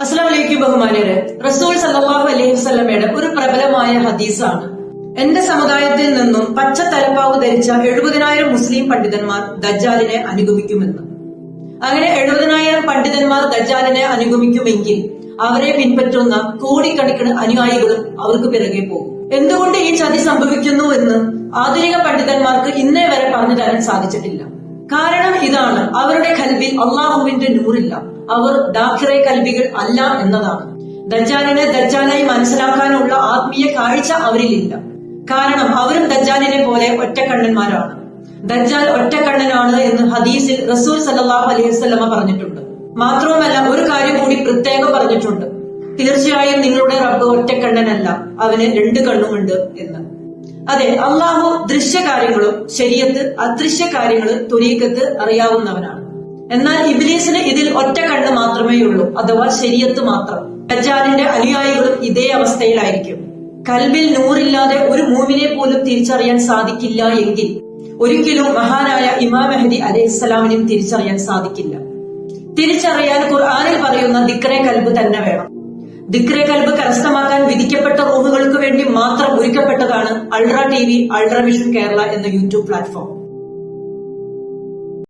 അസ്സലാമു അലൈക്കും ബഹുമാനിയരെ. റസൂൽ സല്ലല്ലാഹു അലൈഹി വസല്ലമയുടെ ഒരു പ്രബലമായ ഹദീസാണ്, എന്റെ സമുദായത്തിൽ നിന്നും പച്ച തലപ്പാവ് ധരിച്ച 70,000 മുസ്ലിം പണ്ഡിതന്മാർ ദജ്ജാലിനെ അനുഗമിക്കുമെന്ന്. അങ്ങനെ 70,000 പണ്ഡിതന്മാർ ദജ്ജാലിനെ അനുഗമിക്കുമെങ്കിൽ അവരെ പിൻപറ്റുന്ന കോടിക്കണക്കിന് അനുയായികളും അവർക്ക് പിറകെ പോകും. എന്തുകൊണ്ട് ഈ ചതി സംഭവിക്കുന്നു എന്ന് ആധുനിക പണ്ഡിതന്മാർക്ക് ഇന്നേ വരെ പറഞ്ഞു തരാൻ സാധിച്ചിട്ടില്ല. കാരണം ഇതാണ്: അവരുടെ കൽബിൽ അള്ളാഹുവിന്റെ നൂറില്ല. അവർ ദാഖിറെ കൽബികൾ അല്ല എന്നതാണ്. ദജ്ജാലിനെ ദജ്ജാലായി മനസ്സിലാക്കാനുള്ള ആത്മീയ കാഴ്ച അവരിലില്ല. കാരണം അവരും ദജ്ജാലിനെ പോലെ ഒറ്റക്കണ്ണന്മാരാണ്. ദജ്ജാൽ ഒറ്റക്കണ്ണനാണ് എന്ന് ഹദീസിൽ റസൂൽ സല്ലല്ലാഹു അലൈഹി വസല്ലമ പറഞ്ഞിട്ടുണ്ട്. മാത്രവുമല്ല, ഒരു കാര്യം കൂടി പ്രത്യേകം പറഞ്ഞിട്ടുണ്ട്: തീർച്ചയായും നിങ്ങളുടെ റബ്ബ് ഒറ്റക്കണ്ണനല്ല, അവന് 2 കണ്ണുമുണ്ട് എന്ന്. അതെ, അള്ളാഹു ദൃശ്യകാര്യങ്ങളും ശരീഅത്ത് അദൃശ്യ കാര്യങ്ങള് ത്വരീഖത്ത് അറിയാവുന്നവനാണ്. എന്നാൽ ഇബ്ലീസിന് ഇതിൽ ഒറ്റ കണ്ണ് മാത്രമേ ഉള്ളൂ, അഥവാ ശരീഅത്ത് മാത്രം. ദജ്ജാലിന്റെ അനുയായികളും ഇതേ അവസ്ഥയിലായിരിക്കും. കൽബിൽ നൂറില്ലാതെ ഒരു മൂമിനെ പോലും തിരിച്ചറിയാൻ സാധിക്കില്ല എങ്കിൽ ഒരിക്കലും മഹാനായ ഇമാം മഹ്ദി അലൈഹിസ്സലാമിനും തിരിച്ചറിയാൻ സാധിക്കില്ല. തിരിച്ചറിയാൻ ഖുർആനിൽ പറയുന്ന ദിക്റെ കൽബ് തന്നെ വേണം. ദിക്റെ കൽബ് കരസ്ഥമാക്കാൻ വിധിക്കപ്പെട്ട റൂഹുകൾക്ക് വേണ്ടി മാത്രം ഒരുക്കപ്പെട്ടതാണ് ultra TV, ultra vision Kerala എന്ന യൂട്യൂബ് പ്ലാറ്റ്ഫോം.